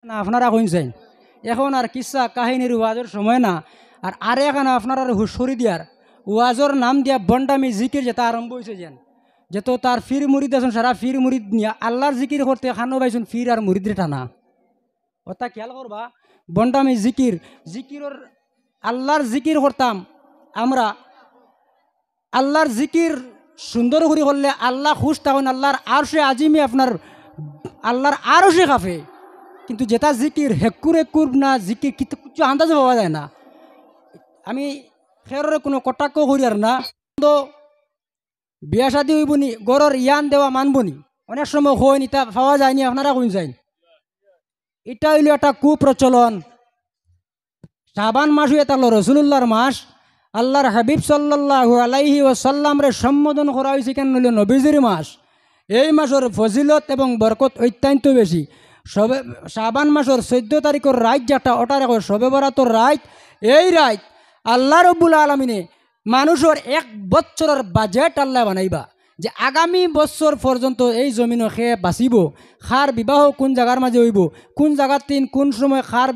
না আপনারা কইছেন এখন আর কিসা কাহিনীর ওয়াজের সময় না। আর আরে এখানে আপনারা হুশরি দিয়ার ওয়াজর নাম দিয়া বন্ডামি জিকির যেটা আরম্ভ হয়েছে যেন যেত তার ফির মুরিদ আছেন সারা ফির মুরিদ নিয়ে আল্লাহর জিকির করতে খানো পাইছেন ফির আর মুরিদের টানা ওটা খেয়াল করবা। বন্ডামি জিকির জিকিরর আল্লাহর জিকির করতাম আমরা। আল্লাহর জিকির সুন্দর করে করলে আল্লাহ খুশ তখন আল্লাহর আর সে আজিমি আপনার আল্লাহর আরও সে কাফে। কিন্তু যেটা জিকির হেকুর হেকুর না জিকির কিছু কিছু আন্দাজে পাওয়া যায় না। আমি ফেরের কোনো কটাক্ষ করি আর না। তো বিয়া শাদী হইবনি গড়র ইয়ান দেওয়া মানবনি অনেক সময় হয়নি তা পাওয়া যায়নি আপনারা কইন যাই। এটা হইল একটা কুপ্রচলন। শাবান মাস হইয়া তাহলে রসুল্লাহর মাস। আল্লাহর হাবিব সাল্লাল্লাহু আলাইহি ওয়াসাল্লাম রে সম্বোধন করা হয়েছে কেন হইল নবীজির মাস। এই মাসের ফজিলত এবং বরকত অত্যন্ত বেশি। সবে শাবান মাসের 14 তারিখের রাত যেটা ওটার এখন সবে বরাতর রাত। এই রাত আল্লাহ রব্বুল আলমিনে মানুষের 1 বছরের বাজেট আল্লাহ বানাইবা যে আগামী বছর পর্যন্ত এই জমিন খেয়ে বাঁচিব। খার বিবাহ কোন জায়গার মাঝে হইব, কোন জায়গার তিন কোন সময় খার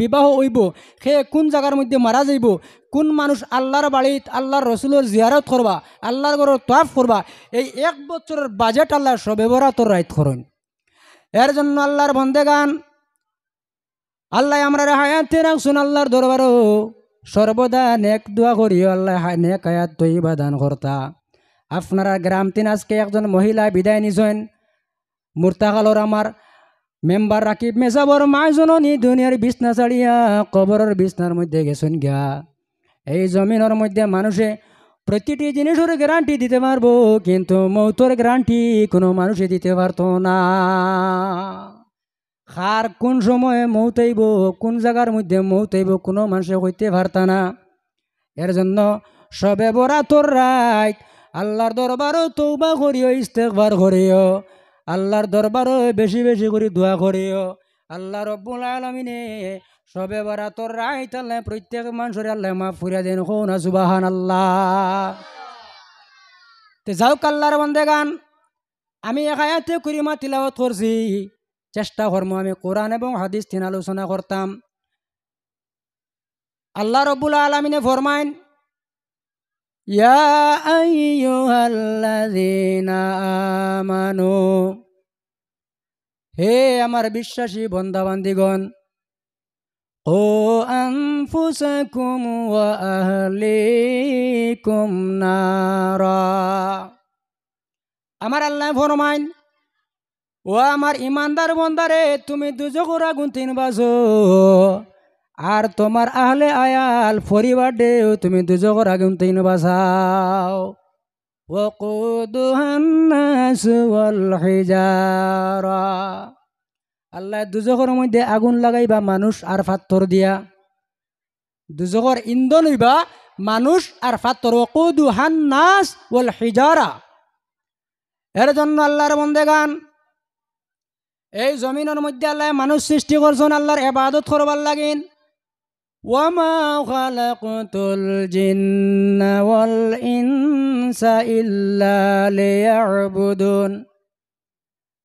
বিবাহ হইব, সে কোন জায়গার মধ্যে মারা যাইব, কোন মানুষ আল্লাহর বাড়িত আল্লাহর রসুলের জিয়ারত করবা, আল্লাহর ঘরের তওয়াফ করবা। এই 1 বছরের বাজেট আল্লাহ সবে বরাতর রাত করেন। এর জন্য আল্লাহর বন্দেগান আল্লাহ আমরা হায়াতে রাখছুন আল্লাহর দরবারও সর্বদা নেক দোয়া করিও আল্লাহ নেক হায়াত তৈবা দান করতা। আপনারা গ্রাম তিন আজকে একজন মহিলা বিদায় নিছেন মুর্তাকালর আমার মেম্বার রাকিব মেসাবর মায়জননী দুনিয়ার বিছনা ছাড়িয়া কবরের বিছনার মধ্যে গেছেন গিয়া। এই জমিনের মধ্যে মানুষে প্রতিটি জিনিসের গ্যারান্টি দিতে পারবো কিন্তু মৌতের গ্যারান্টি কোনো মানুষে দিতে পারতো না। খার কোন সময়ে মৌতাইব কোন জায়গার মধ্যে মৌতাইব কোনো মানুষে কইতে পারতা না। এর জন্য সবে বরাতর রাত আল্লাহর দরবারও তওবা করিও ইস্তেগফার করিও আল্লাহর দরবারও বেশি বেশি করে দোয়া করিও। আল্লাহ রব্বুল আলামিনে সবে বরাতর রাত আল্লাহ প্রত্যেক মানুষের আল্লাহ মাফ করিয়া দেন কোন সুবহানাল্লাহ। তে যাওক আল্লাহর বান্দাগান আমি এক আয়াতে করিমা তিলাওয়াত করছি। চেষ্টা করবো আমি কোরআন এবং হাদিস তিন আলোচনা করতাম। আল্লাহ রব্বুল আলামিনে ফরমাইন ইয়া আইয়ুহাল্লাযীনা আমানু, হে আমার বিশ্বাসী বান্দা বান্দিগণ, ও আনফুসাকুম ওয়া আহলিকুম নারা। আমার আল্লাহ ফরমাইন ও আমার ইমানদার বন্দারে তুমি দুজখের আগুন 3 বাজো আর তোমার আহলে আয়াল পরিবার দেও তুমি দুজখের আগুন 3 বাজাও। ওয়াকুদুহান নাস ওয়াল হিজারা, আল্লাহ দুজখের মধ্যে আগুন লাগাইবা মানুষ আর পাথর দিয়া। দুজখের ইন্ধন হইবা মানুষ আর পাথর। ওয়াকুদুহান নাস ওয়াল হিজারা। এর জন্য আল্লাহর বন্দেগান এই জমিনের মধ্যে আল্লাহ মানুষ সৃষ্টি করছেন আল্লাহর ইবাদত করবার লাগিন। ওয়ামা খালাকতুল জিন্না ওয়াল ইনসা ইল্লা লিয়াবুদুন।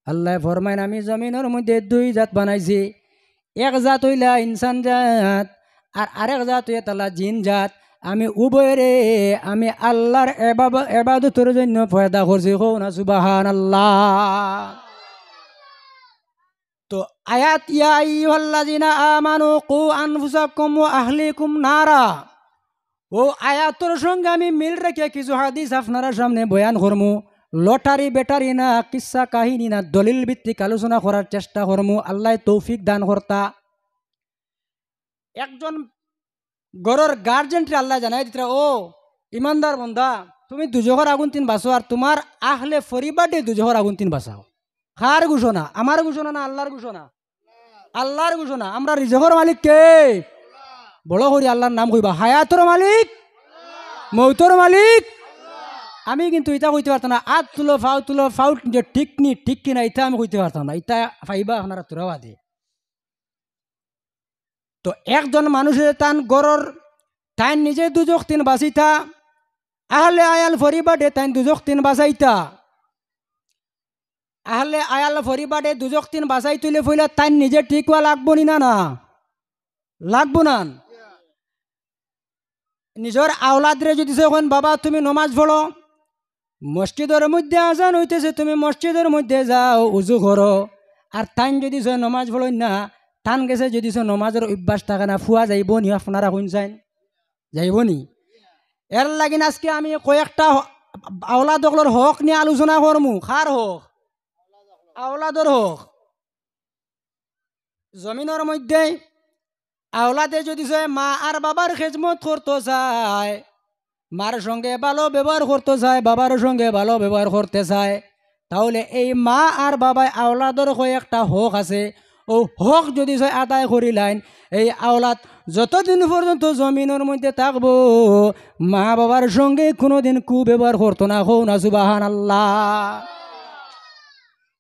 আল্লাহ ফরমায় আমি জমিনের মধ্যে 2 জাত বানাইছি। এক জাত হইলা ইনসান জাত আর আরেক জাত হইয়া তালা জিন জাত। আমি উভয়রে আমি আল্লাহর ইবাদতের জন্য পয়দা করছি। কোনা সুবহানাল্লাহ। তো আয়াত ইয়া আইয়ুহাল্লাযীনা আমানু কু আনফুসাকুম ওয়া আহলিকুম নারা, ও আয়াতের সঙ্গে আমি মিল রেখে কিছু হাদিস আপনারা সামনে বয়ান করমু। লটারি বেটারি না কিসা কাহিনী না দলিল ভিত্তিক আলোচনা করার চেষ্টা করমু। আল্লাহ তৌফিক দান করতা। একজন গরর গার্জেন্টে আল্লাহ জানাই দিতরা ও ইমানদার বন্দা তুমি দুজখের আগুন 3 বাঁচো আর তোমার আহলে পরিবার দিয়ে দুজখের আগুন 3 বাঁচাও। কার ঘোষণা? আমার ঘোষণা না আল্লাহর ঘোষণা? আল্লাহর ঘোষণা। আমরা রিজকের মালিক কে? বড় করি আল্লাহর নাম কইবা। হায়াতর মালিক মৌতর মালিক। আমি কিন্তু এটা কইতে পারতাম না। আত তুলো ফাউ যে ঠিক কি না এটা আমি কইতে পারতাম না। এটা পাইবা আপনারা তোরাও দে। তো একজন মানুষের তান গরর তাই নিজে দুজক 3 বাঁচিতা আহলে আয়াল পরিবারে তাই দুজক 3 বাঁচাইতা। আহলে আয়াল পরিবারে দুজক তিন বাসাই তুলে ফইলে তাই নিজে ঠিক হওয়া লাগবো নি না না লাগবো না নিজের আওলাদরে যদি যখন বাবা তুমি নমাজ পড়ো মসজিদের মধ্যে আজান হইতেছে তুমি মসজিদের মধ্যে যাও উজু করো আর তাই যদি নমাজ পড়ো না টান গেছে যদি নমাজের অভ্যাস থাকে না ফুয়া যাইব নি আপনারা শুন চাইন যাইব নি এর লাগিন আজকে আমি কয়েকটা আওলাদকলর হক নিয়ে আলোচনা করমু খার হক আওলাদর হক জমিনের মধ্যে আওলাদে যদি মা আর বাবার খেজমত করতে চায় মার সঙ্গে ভালো ব্যবহার করতে চায় বাবার সঙ্গে ভালো ব্যবহার করতে চায় তাহলে এই মা আর বাবায় আওলাদর কয়েকটা হক আছে ও হক যদি আদায় করিলেন এই আওলাদ যতদিন পর্যন্ত জমিনের মধ্যে থাকবো মা বাবার সঙ্গে কোনোদিন কুব্যবহার করতো না হো না সুবহানাল্লাহ।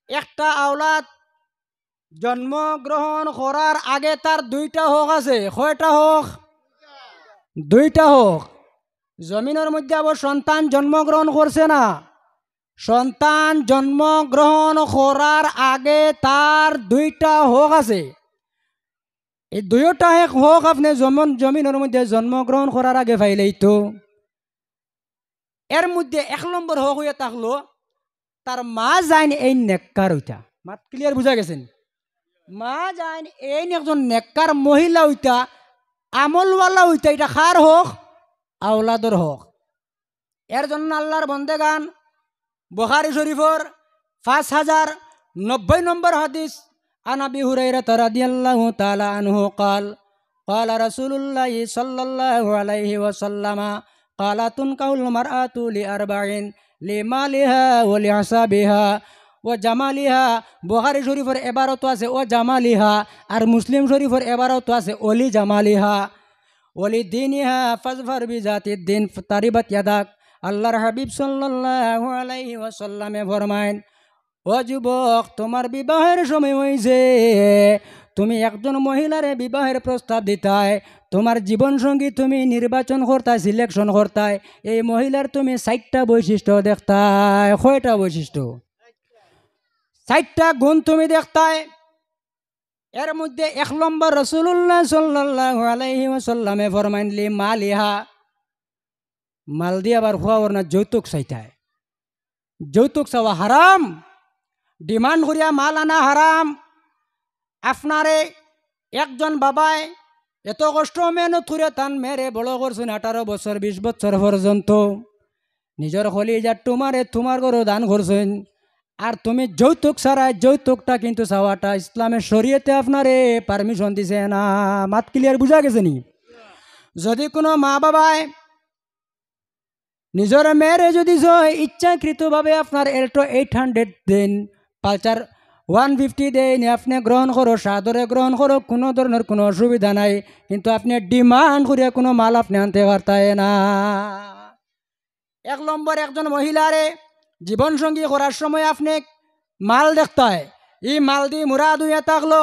একটা আওলাদ জন্মগ্রহণ করার আগে তার দুইটা হক আছে কয়টা হক দুইটা হক জমিনের মধ্যে আবার সন্তান জন্মগ্রহণ করছে না সন্তান জন্মগ্রহণ করার আগে তার দুইটা হক আছে এই দুইটা হক আপনি জমিনের মধ্যে জন্মগ্রহণ করার আগে পাইলেই তো এর মধ্যে এক নম্বর হক হয়ে থাকলো তার মা যাইন এই নেককার ওইটা মাত ক্লিয়ার বুঝা গেছেন মা যাইন এই একজন নেককার মহিলা ওইটা আমলওয়ালা ওইটা এটা কার হক আওলাদর হক এর জন্য আল্লাহর বন্দেগান বুখারী শরীফর 5090 নম্বর হাদিস আন আবি হুরায়রা রাদিয়াল্লাহু তাআলা আনহু قال قال رسول الله صلى الله عليه وسلم قال تنكح المرأة لأربع لمالها ولحسابها وجمالها বুখারী শরীফের এবারত আছে ও জামালিহা আর মুসলিম শরীফের এবারত আছে ওলি জামালিহা ওলি দিনিহা ফাজফার বিজাতিদ দিন তারিবাত ইয়াদাক আল্লাহর হাবিব সাল্লাল্লাহু আলাইহি ওয়াসাল্লামে ফরমায়েন ও যুবক তোমার বিবাহের সময় হইছে তুমি একজন মহিলারে বিবাহের প্রস্তাব দিতায় তোমার জীবনসঙ্গী তুমি নির্বাচন করতায় সিলেকশন করতায় এই মহিলার তুমি 4টা বৈশিষ্ট্য দেখতায় কয়টা বৈশিষ্ট্য 4টা গুণ তুমি দেখতায় এর মধ্যে 1 নম্বর রাসূলুল্লাহ সাল্লাল্লাহু আলাইহি ওয়াসাল্লামে ফরমাইন লি মালিহা মাল দিয়ে আবার হওয়ার না যৌতুক চাইতায় যৌতুক চাওয়া হারাম ডিমান্ড করিয়া মাল আনা হারাম আপনারে একজন বাবায় এত কষ্ট মেহনত করে তান মেরে বড় করছেন 18 বছর 20 বছর পর্যন্ত নিজের কলিজার তোমারে তোমার ঘরে দান করছেন আর তুমি যৌতুক ছাড়াই যৌতুকটা কিন্তু চাওয়াটা ইসলামের শরীয়তে আপনারে পারমিশন দিছে না মাত ক্লিয়ার বুঝা গেছে নি যদি কোনো মা বাবায় নিজের মেয়েরে যদি ইচ্ছাকৃতভাবে আপনার এল্টো 800 দেন পালচার 150 দেন আপনি গ্রহণ করো সাদরে গ্রহণ করো কোনো ধরনের কোনো অসুবিধা নাই কিন্তু আপনি ডিমান্ড করে কোনো মাল আপনি আনতে পারতায় না 1 নম্বর একজন মহিলারে জীবনসঙ্গী করার সময় আপনি মাল দেখতায় এই মাল দিয়ে মুরাদ হইয়া থাকলো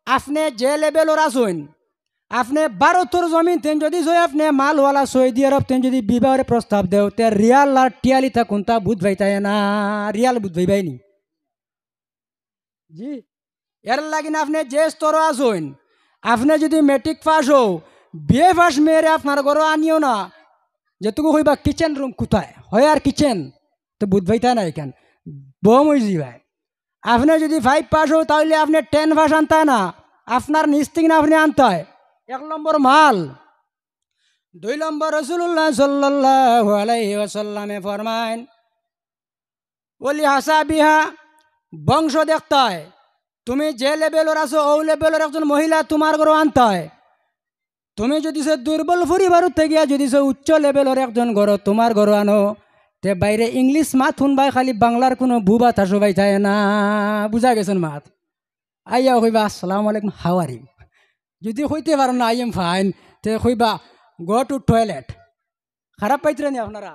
আপনি যে লেভেলর আসুন আপনি ভারতের জমিন তেন যদি আপনি মালওয়ালা সৌদি আরব তেন যদি বিবাহের প্রস্তাব দেও তে রিয়াল আর টিয়ালি তা কোনটা বুধ ভাইতায় না রিয়াল বুধ ভাইবাইনি জি এর লাগিন আপনি যে স্তর আসুন আপনি যদি মেট্রিক পাস হও বিএ পাস মেয়েরে আপনার ঘরে আনিও না যেটুকু হইবা কিচেন রুম কোথায় হয় আর কিচেন তো বুধ ভাইতা না এখান বম হয়েছি ভাই আপনি যদি 5 পাস হও তাহলে আপনি 10 পাস আনতায় না আপনার নিস্তিক না আপনি আনতায় 1 নম্বর মাল 2 নম্বর রাসূলুল্লাহ সাল্লাল্লাহু আলাইহি ওয়াসাল্লামে ফরমায়েন ওলি হাসাবিহা বংশ দেখতায় তুমি যে লেভেলের আছো ও লেভেলের একজন মহিলা তোমার ঘরে আনতায় তুমি যদি দুর্বল পরিবার থেকে যদি উচ্চ লেভেলের একজন ঘর তোমার ঘরে আনো তে বাইরে ইংলিশ মাত শুনবাই খালি বাংলার কোনো বুবা থাসো বাই যায় না বুঝা গেছেন মাত আইয়া কইবা আসসালামু আলাইকুম হাউ আর ইউ যদি হইতে পারো না আই এম ফাইন তে কইবা গো টু টয়লেট খারাপ পাইতরে নি আপনারা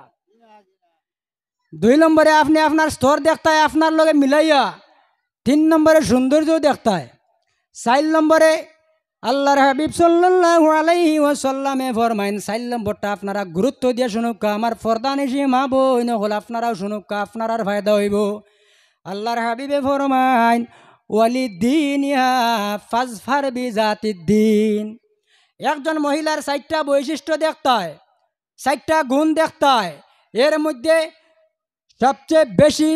2 নম্বরে আপনি আপনার স্তর দেখতায় আপনার লগে মিলাইয়া 3 নম্বরে সৌন্দর্য দেখতায় 4 নম্বরে আল্লাহর হাবিব সাল্লাল্লাহু আলাইহি ওয়াসাল্লামে ফরমাইন 4 নম্বরটা আপনারা গুরুত্ব দিয়ে শুনুক আমার ফরদানিশি মা বোন হল আপনারাও শুনুক আপনার ফায়দা হইব আল্লাহর হাবিবে ফরমাইন ওয়ালিদ্দিনিহা ফাজফার বিজাতিদ্দিন। একজন মহিলার 4টা বৈশিষ্ট্য দেখতে হয়, 4টা গুণ দেখতে হয়। এর মধ্যে সবচেয়ে বেশি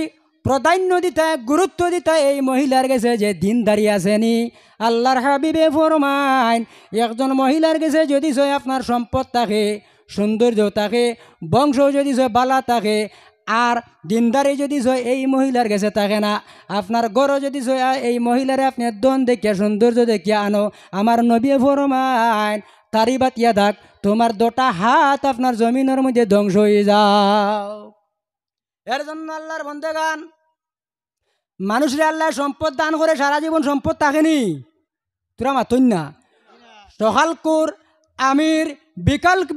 প্রাধান্য দিতে গুরুত্ব দিতে এই মহিলার কাছে যে দিনদারি আসেনি। আল্লাহর হাবিবে ফরমাইন একজন মহিলার কাছে যদি সে আপনার সম্পদ থাকে, সৌন্দর্য থাকে, বংশ যদি সে বালা থাকে, আর দিনদারি যদি সে এই মহিলার কাছে থাকে না, আপনার গড় যদি সে এই মহিলারে আপনি দন দেখিয়া সৌন্দর্য দেখিয়া আনো, আমার নবী ফরমাইন তারি বাতিয়া থাক, তোমার 2টা হাত আপনার জমিনের মধ্যে ধ্বংস হয়ে যাও। এর জন্য আল্লাহর বন্দেগান, মানুষরে আল্লাহ সম্পদ দান করে সারা জীবন সম্পদ থাকেনি, তোরা মাতন না। সকালকুর আমির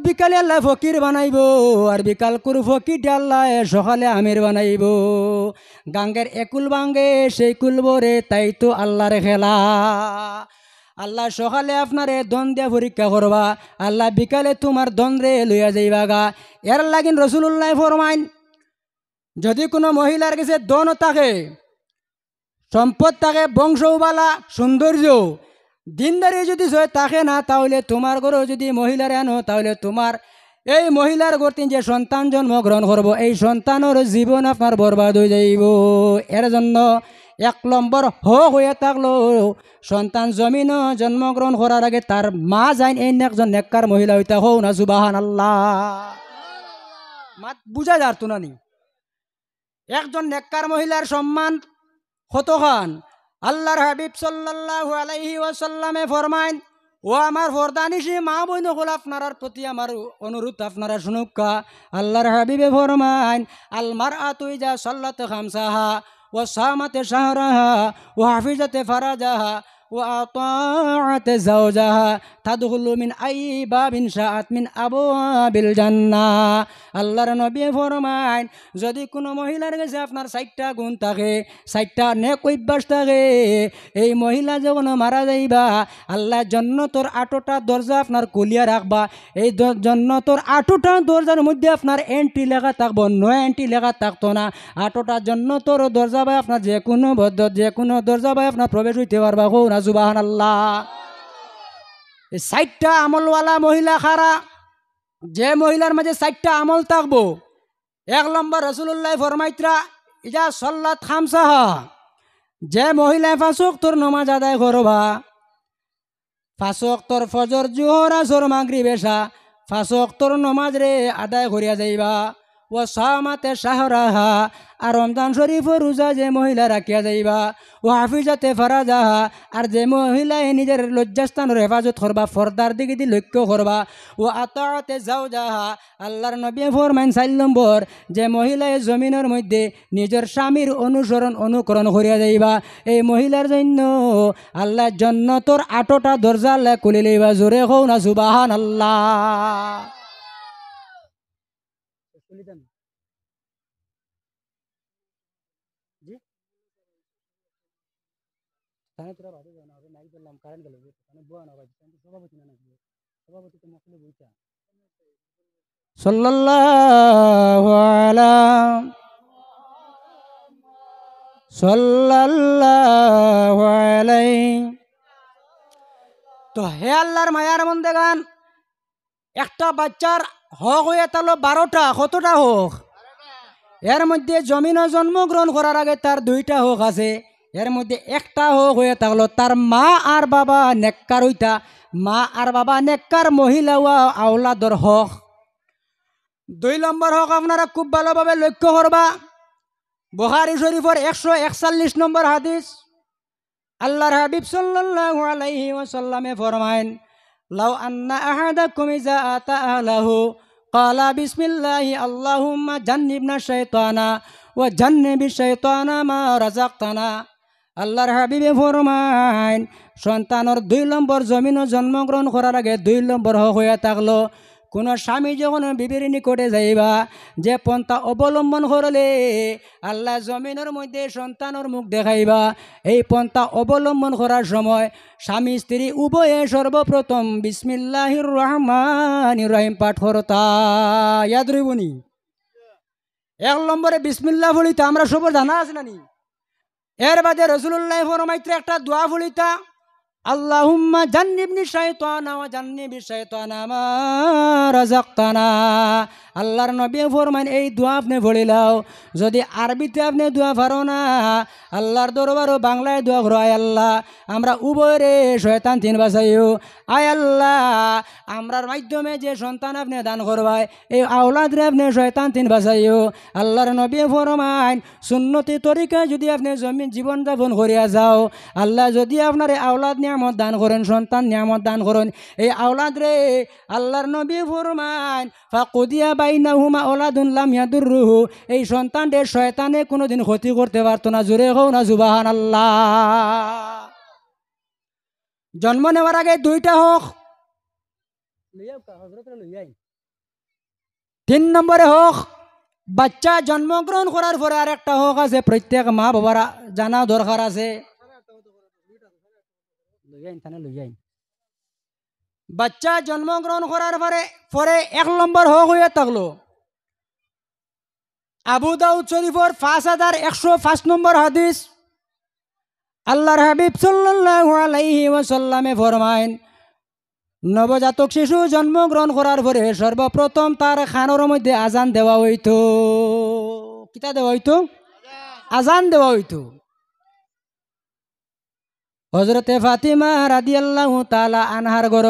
বিকালে আল্লাহ ফকির বানাইব, আর বিকালকুর ফকির আল্লাহ সকালে আমির বানাইব। গাঙ্গের একুল বাঙ্গে সেই কুলবরে, তাই তো আল্লাহর খেলা। আল্লাহ সকালে আপনারে দন দিয়া পরীক্ষা করবা, আল্লাহ বিকালে তোমার দনরে লইয়া যাইবা গা। এর লাগিন রসুল্লাহ ফরমাইন যদি কোনো মহিলার কাছে দন থাকে, সম্পদ থাকে, বংশবালা, সৌন্দর্য, দিনদারি যদি থাকে না, তাহলে তোমার ঘরেও যদি মহিলার আনো, তাহলে তোমার এই মহিলার ঘরতে যে সন্তান জন্মগ্রহণ করব, এই সন্তানের জীবন আপনার বরবাদ হয়ে যাইব। এর জন্য 1 নম্বর হয়ে থাকলো সন্তান জমিন জন্মগ্রহণ করার আগে তার মা যাইন এই একজন নেককার মহিলা হইতা হও না সুবহানাল্লাহ। মাত বুঝা যার তো নানি একজন নেককার মহিলার সম্মান কতখান। আল্লাহর হাবিব সাল্লাল্লাহু আলাইহি ওয়াসাল্লামে ফরমাইন, ও আমার ফরদানিসি মা বোন হল আপনার প্রতি আমার অনুরোধ, আপনারা শুনুকা। আল্লাহর হাবিবে ফরমাইন আল মারআতু ইজা সাল্লাত খামসাহা ওয়া সামাত শাহরাহা ওয়া হাফিজাত ফারাজাহা ওয়া আতাআত যাওজাহা তাদখুলু মিন আই বাবিন শাআত মিন আবওয়াবিল জান্নাহ। আল্লাহর নবী ফরমাইন যদি কোনো মহিলার কাছে আপনার 4টা গুণ থাকে, 4টা নেক অভ্যাস থাকে, এই মহিলা যখন মারা যাইবা আল্লাহ জান্নাতের 8টা দরজা আপনার খুলিয়া রাখবা। এই জান্নাতের 8টা দরজার মধ্যে আপনার এন্ট্রি লেখা থাকবো, 9 এন্ট্রি লেখা থাকতো না। 8টা জান্নাতের দরজা বাই আপনার যে কোনো দরজা বাই আপনার প্রবেশ হইতে পারবা। হো না সুবহানাল্লাহ। এই 4টা আমলওয়ালা মহিলা খারা, যে মহিলার মাঝে 4টা আমল থাকবো। 1 নম্বর রাসূলুল্লাহ ফরমাইতরা ইজা সাল্লাত খামসাহা, যে মহিলা 5 ওয়াক্তের নামাজ আদায় করবা, 5 ওয়াক্তের ফজর জোহর আসর মাগরিব এশা 5 ওয়াক্তের নামাজ রে আদায় করিয়া যাইবা। ও সামাতে শাহরাহা, আর রমজান শরীফের রোজা যে মহিলা রাখিয়া যাইবা। ও হাফিজাতে ফারাজাহা, আর যে মহিলায় নিজের লজ্জাস্থানের হেফাজত করবা, ফর্দার দিকে দিয়ে লক্ষ্য করবা। ও আতাআতে যাওজাহা, আল্লাহর নবী ফরমাইন 4 নম্বর যে মহিলায় জমিনের মধ্যে নিজের স্বামীর অনুকরণ করিয়া যাইবা, এই মহিলার জন্য আল্লাহ জান্নাতের 8টা দরজা আল্লাহ খুলে লইবা। জোরে হও না সুবহানাল্লাহ। সাল্লাল্লাহু আলাইহি। তো হে আল্লাহর মায়ার বন্দেগান, একটা বাচ্চার হক হয়ে তাহলে 12টা, কতটা হক? এর মধ্যে জমিনে জন্মগ্রহণ করার আগে তার 2টা হক আছে। এর মধ্যে একটা হক হয়ে থাকলো তার মা আর বাবা নেককার হইতা, মা আর বাবা নেককার মহিলা ও আওলাদর হক। 2 নম্বর হক আপনারা খুব ভালোভাবে লক্ষ্য করবা। বুখারী শরীফের 141 নম্বর হাদিস, আল্লাহর হাবিব সাল্লাল্লাহু আলাইহি ওয়াসাল্লামে ফরমাইন লাউ আন্না আহাদাকুম ইজা আতা আহলাহু ক্বালা বিসমিল্লাহি আল্লাহুম্মা জান্নিবনা শাইতানা ওয়া জান্নিবিশ শাইতানা মা রাযাকতানা। আল্লাহর হাবিবে ফরমাইন সন্তানের 2 নম্বর জমিনে জন্মগ্রহণ করার আগে 2 নম্বর হক হইয়া থাকলো কোনো স্বামী যখন বিবির নিকটে যাইবা, যে পন্থা অবলম্বন করলে আল্লাহ জমিনের মধ্যে সন্তানের মুখ দেখাইবা, এই পন্থা অবলম্বন করার সময় স্বামী স্ত্রী উভয়ে সর্বপ্রথম বিসমিল্লাহির রহমানির রহিম পাঠ করতা। ইয়াদ রইবনি। 1 নম্বরে বিসমিল্লাহ বলি তো আমরা সবার জানা আছে না নি? এর বাদে রাসূলুল্লাহ ফরমাইতে একটা দোয়া বলিতা, আল্লাহুম্মা জান্নিবনি শাইতানা ওয়া জান্নিবি শাইতানা মা রাযাকতানা। আল্লাহর নবী ফরমান এই দোয়া আপনি পড়িলাও, যদি আরবিতে আপনি দোয়া পারো না আল্লাহর দরবারও বাংলায় দোয়া করো, আয় আল্লাহ আমরা উভয়রে শয়তান তিন বাঁচাইও। আয় আল্লাহ আমরার মাধ্যমে যে সন্তান আপনি দান করবাই এই আওলাদরে আপনি শয়তান তিন বাঁচাইও। আল্লাহর নবী ফরমান সুন্নতি তরিকায় যদি আপনি জমিন জীবনযাপন করিয়া যাও, আল্লাহ যদি আপনার আওলাদ নিয়ামত দান করেন, সন্তান নিয়ামত দান করেন, এই আওলাদ রে আল্লাহর নবী ফরমান ফাকুদিয়া বাইনাহুমা ওলাদুন লাম ইয়াদুররুহু, এই সন্তানদের শয়তানে কোনোদিন ক্ষতি করতে পারতো না। জোরে হও না সুবহানাল্লাহ। জন্ম নেওয়ার আগে দুইটা হোক, 3 নম্বরে হোক বাচ্চা জন্মগ্রহণ করার পরে আর একটা হোক আছে, প্রত্যেক মা বাবার জানা দরকার আছে। বাচ্চা জন্মগ্রহণ করার পরে 1 নম্বর হোক হয়ে থাকলো আবু দাউদ শরীফর 5105 নম্বর হাদিস, আল্লাহর হাবিব সাল্লাল্লাহু আলাইহি ওয়াসাল্লামে ফরমায়েন নবজাতক শিশু জন্মগ্রহণ করার পরে সর্বপ্রথম তার খানোর মধ্যে আজান দেওয়া হইতো। কিতা দেওয়া হইতো? আজান দেওয়া হইতো। হযরতে ফাতিমা রাদিয়াল্লাহু তাআলা আনহার ঘর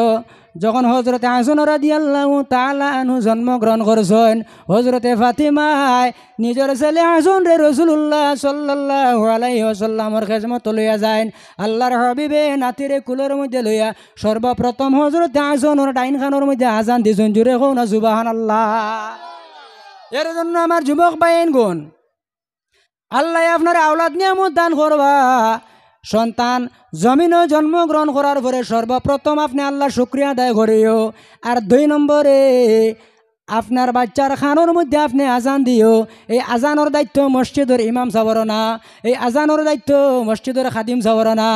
যখন হযরতে হাসান রাদিয়াল্লাহু তাআলা আনহু জন্মগ্রহণ করছেন, হযরতে ফাতিমায় নিজের ছেলে হাসান রে রাসূলুল্লাহ সাল্লাল্লাহু আলাইহি ওয়াসাল্লামের খেদমত লইয়া যায়। আল্লাহর হাবিবে নাতিরে কুলের মধ্যে লইয়া সর্বপ্রথম হযরতে হাসানের ডাইন খানোর মধ্যে আজান দিছেন। জোরে কও না সুবহানাল্লাহ। এর জন্য আমার যুবক ভাইয়েন গুণ, আল্লাহ আপনার আওলাদ নিয়ামত দান করবা। সন্তান জমিনও জন্মগ্রহণ করার পরে সর্বপ্রথম আপনি আল্লাহ শুকরিয়া আদায় করিও। আর 2 নম্বরে আপনার বাচ্চার খানোর মধ্যে আপনি আজান দিও। এই আজানোর দায়িত্ব মসজিদের ইমাম সাবর না, এই আজানোর দায়িত্ব মসজিদের খাদিম সাবর না।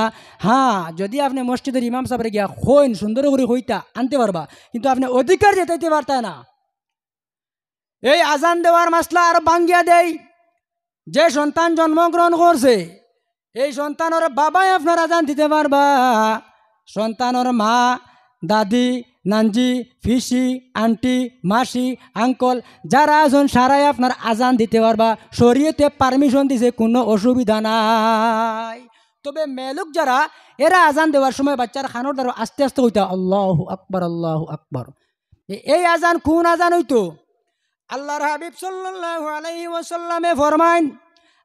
হ্যাঁ, যদি আপনি মসজিদের ইমাম সাবরে গিয়া হইন সুন্দর করে হইতা আনতে পারবা, কিন্তু আপনি অধিকার যেতে পারতা না। এই আজান দেওয়ার মাসলা আর ভাঙ্গিয়া দেয়। যে সন্তান জন্মগ্রহণ করছে এই সন্তানের বাবাই আপনার আজান দিতে পারবা। সন্তানের মা, দাদি, নানজি, ফিসি, আন্টি, মাসি, আঙ্কল যারা আছেন সারাই আপনার আজান দিতে পারবা। শরীয়তে পারমিশন দিছে, কোনো অসুবিধা নাই। তবে মেলুক যারা এরা আজান দেওয়ার সময় বাচ্চার খানোর দ্বারা আস্তে আস্তে হইতা আল্লাহু আকবার আল্লাহু আকবার। এই আজান কোন আজান হইতো? আল্লাহর হাবিব সাল্লাল্লাহু আলাইহি ওয়াসাল্লামে ফরমাইন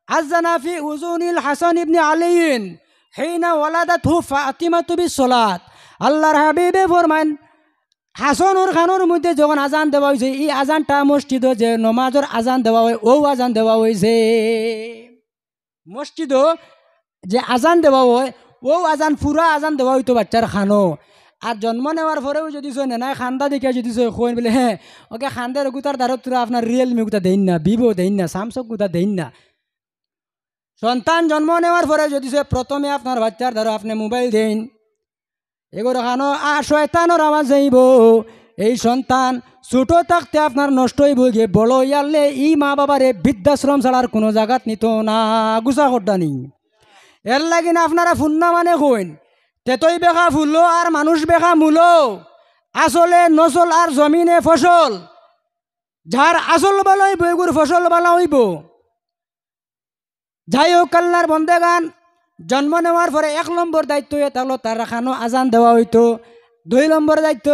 আযানা ফি উযুনিল হাসান ইবনে আলীন হিনা ওয়ালাদাতহু ফাতিমাতু বিসসালাত। আল্লাহর হাবিবে ফরমাইন হাসানুর খানোর মধ্যে যখন আজান দেওয়া হয়েছে, এই আজানটা মসজিদে যে নমাজের আজান দেওয়া হয় ও আজান দেওয়া হয়েছে। মসজিদে যে আজান দেওয়া হয় ও আজান পুরা আজান দেওয়া হইতো বাচ্চার খানো। আর জন্ম নেওয়ার পরেও যদি নাই খান্দা দেখে যদি কইন বলে হ্যাঁ ওকে খান্দের গুতার দ্বারা তোরা আপনার রিয়েলমি গুতা দেন না, ভিভো দেন না, স্যামসাং গুতা দেন না। সন্তান জন্ম নেওয়ার পরে যদি প্রথমে আপনার বাচ্চার দ্বারা আপনি মোবাইল দেন, এগুলো খানো আর শয়তানোর আওয়াজ যাইব। এই সন্তান ছোটো থাকতে আপনার নষ্ট হইব গিয়ে বড় ইয়ারলে ই মা বাবারে বৃদ্ধাশ্রম ছাড়ার কোনো জায়গাত নিত না, গুছা করদানি। এর লাগিন আপনারা ফুন্না মানে কইন তেতই বেখা ফুলো আর মানুষ বেখা মূলো, আসলে নসল আর জমিনে ফসল। যার আসল ভালো হইব এগুর ফসল ভালো হইব। যাই হোক আল্লাহর বন্দেগান, জন্ম নেওয়ার পরে 1 নম্বর দায়িত্ব তাহলে তার খানো আজান দেওয়া হইতো। 2 নম্বর দায়িত্ব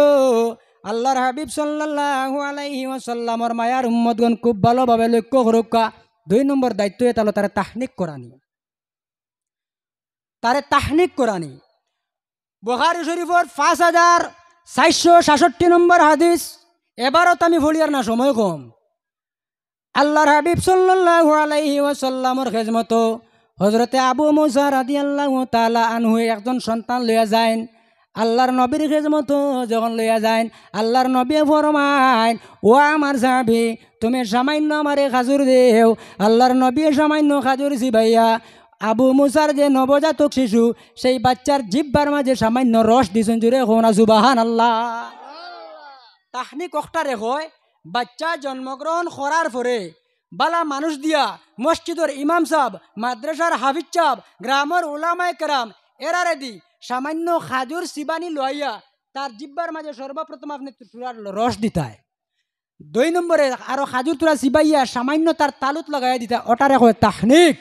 আল্লাহর হাবিব সাল্লাল্লাহু আলাইহি ওয়াসাল্লামর মায়ার উম্মতগণ খুব ভালোভাবে লক্ষ্য করুকা। 2 নম্বর দায়িত্ব তাহলে তারে তাহনিক করানি, তারে তাহনিক করানি। বুখারী শরীফর 5466 নম্বর হাদিস। এবারও আমি ভুলিয়ার না, সময় কম। আল্লাহর হাবিব সাল্লাল্লাহু আলাইহি ওয়াসাল্লামর খেজমত হযরতে আবু মুসা রাদিয়াল্লাহু তাআলা আনহু একজন সন্তান লইয়া যায়। আল্লাহর নবীর খেজমত যখন লইয়া যায়, আল্লাহর নবী ফরমায় ও আমার সাহাবী তুমি সামান্য আমারে খাজুর দেও। আল্লাহর নবী সামান্য খাজুর জিবাইয়া আবু মুসার যে নবজাতক শিশু সেই বাচ্চার জিহ্বার মাঝে সামান্য রস দিছেন। জুড়ে কোনা সুবহানাল্লাহ। তাহনিক কখটারে হয় বাচ্চা জন্মগ্রহণ করার পরে বালা মানুষ দিয়া মসজিদের ইমাম সাহেব মাদ্রাসার হাফিজ সাহেব গ্রামের ওলামায়ে কেরাম এরারে দি সামান্য খাজুর সিবানি লইয়া তার জিব্বার মাঝে সর্বপ্রথম আপনি তুলার রস দিতায়। 2 নম্বরে আরো খাজুর তুলা সিবাইয়া সামান্য তার তালুত লাগাইয়া দিতা, ওটারে কয় তাহনিক।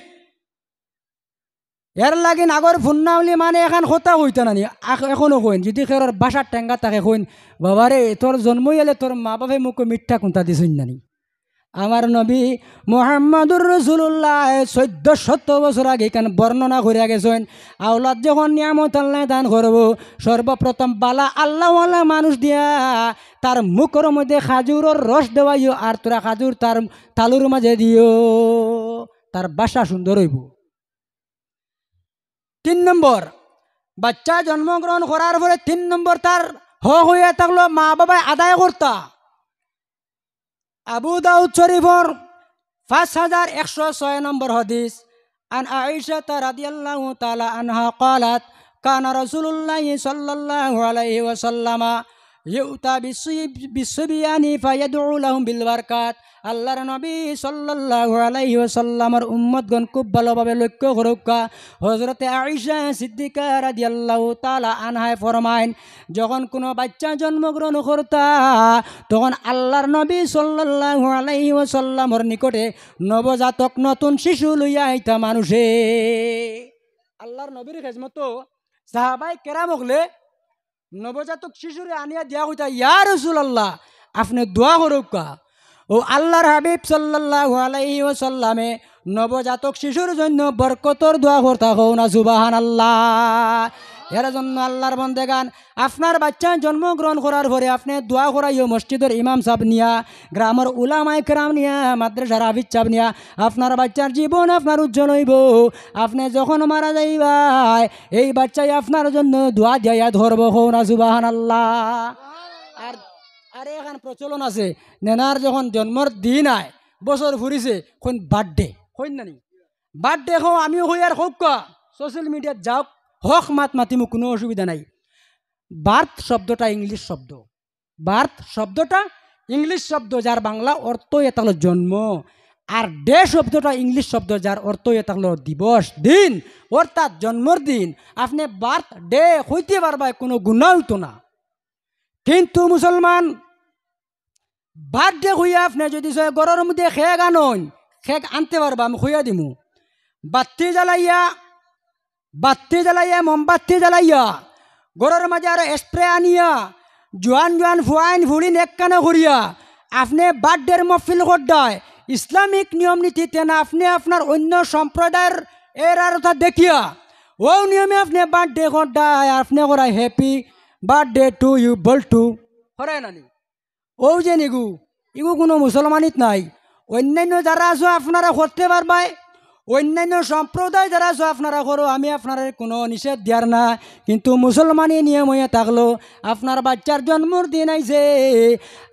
এর লাগে আগর ফুন্নাউলি মানে এখন কথা হইতা নানি এখনো কইন, যদি খেরর বাসার টেঙ্গা তাকে কইন বাবারে তোর জন্মই এলে তোর মা বাপে মুখ মিথ্যা কোনটা দিছুন নানি। আমার নবী মুহাম্মদুর রাসূলুল্লাহ 1400 বছর আগে কেন বর্ণনা করে গেছেন, আওলাদ যখন নিয়ামত আল্লাহ দান করব সর্বপ্রথম বালা আল্লাহওয়ালা মানুষ দিয়া তার মুখের মধ্যে খাজুরের রস দেওয়াইও, আর তোরা খাজুর তার তালুর মাঝে দিও, তার বাসা সুন্দর হইব। 3 নম্বর বাচ্চা জন্মগ্রহণ করার পরে 3 নম্বর তার হইয়া থাকলো মা বাবায় আদায় করতা। আবু দাউদ শরীফর 5106 নম্বর হাদিস, আন আয়েশা রাদিয়াল্লাহু তাআলা আনহা قالت কানা রাসূলুল্লাহ সাল্লাল্লাহু আলাইহি ওয়াসাল্লাম ইউতা বিসবিয়ানি ফায়াদউ লাহুম বিল বারাকাত। আল্লাহর নবী সাল্লাল্লাহু আলাইহি ওয়াসাল্লামের উম্মতগণ খুব ভালোভাবে লক্ষ্য করুকা, হযরতে আয়েশা সিদ্দিকা রাদিয়াল্লাহু তাআলা আনহা ফরমায়েন, যখন কোনো বাচ্চা জন্মগ্রহণ করতা তখন আল্লাহর নবী সাল্লাল্লাহু আলাইহি ওয়াসাল্লামের নিকটে নবজাতক নতুন শিশু লইয়া আইতা মানুষে। আল্লাহর নবীর খেজমত সাহাবায়ে কেরাম হলে নবজাতক শিশুরে আনিয়া দিয়া হইতা, ইয়া রাসূলুল্লাহ আপনি দোয়া করুকা। ও আল্লাহর হাবিব সাল্লাল্লাহু আলাইহি ওয়াসাল্লামে নবজাতক শিশুর জন্য বরকতর দোয়া করতা, হও না সুবহানাল্লাহ। এর জন্য আল্লাহর বন্দেগান আপনার বাচ্চা জন্মগ্রহণ করার পরে আপনি দোয়া করাইও মসজিদের ইমাম সাহেব নিয়া, গ্রামের উলামায়ে কেরাম নিয়া, মাদ্রাসার হাফিজ সাহেব নিয়া। আপনার বাচ্চার জীবন আপনার উজ্জ্বল হইব। আপনি যখন মারা যাইবাই এই বাচ্চাই আপনার জন্য দোয়া দিয়া ধরব, হও না সুবহানাল্লাহ। আর আরে এখন প্রচলন আছে, নেনার যখন জন্মর দিন আয় বছর ফুরিছে কোন বার্থডে কইন নানি, বার্থডে হো আমিও হই আর হোক সোশ্যাল মিডিয়াত যাওক হক মাত মাতিমু, কোনো অসুবিধা নাই। বার্থ শব্দটা ইংলিশ শব্দ, বার্থ শব্দটা ইংলিশ শব্দ যার বাংলা অর্থ এটা হলো জন্ম, আর ডে শব্দটা ইংলিশ শব্দ যার অর্থ এটা হলো দিবস দিন, অর্থাৎ জন্মর দিন। আপনি বার্থ ডে হইতে পারবা, কোনো গুনাহ হইতো না। কিন্তু মুসলমান বার্থডে হইয়া আপনি যদি গরর মধ্যে খেক আনন, খেক আনতে পারবা, আমি হইয়া দিমু। বাতি জ্বালাইয়া মোমবাতি জ্বালাইয়া গরর মাঝে আর স্প্রে আনিয়া জোয়ান জোয়ান ফুয়াইন ফুড়ি নেক কানা করিয়া আপনি বার্থডের মহফিল করদায় ইসলামিক নিয়ম নীতিতে না, আপনি আপনার অন্য সম্প্রদায়ের এর আর দেখিয়া ও নিয়মে আপনি বার্থডে করদায়, আপনি করাই হ্যাপি বার্থডে টু ইউ বলটু হরাই নানি। ও যে নিগু ইগু কোনো মুসলমানিত নাই। অন্যান্য যারা আছো আপনারা করতে পারবাই, অন্যান্য সম্প্রদায় যারা আছো আপনারা করো, আমি আপনার কোনো নিষেধ দিয়ার না। কিন্তু মুসলমানি নিয়ম হইয়া থাকলো আপনার বাচ্চার জন্মর দিন আইছে,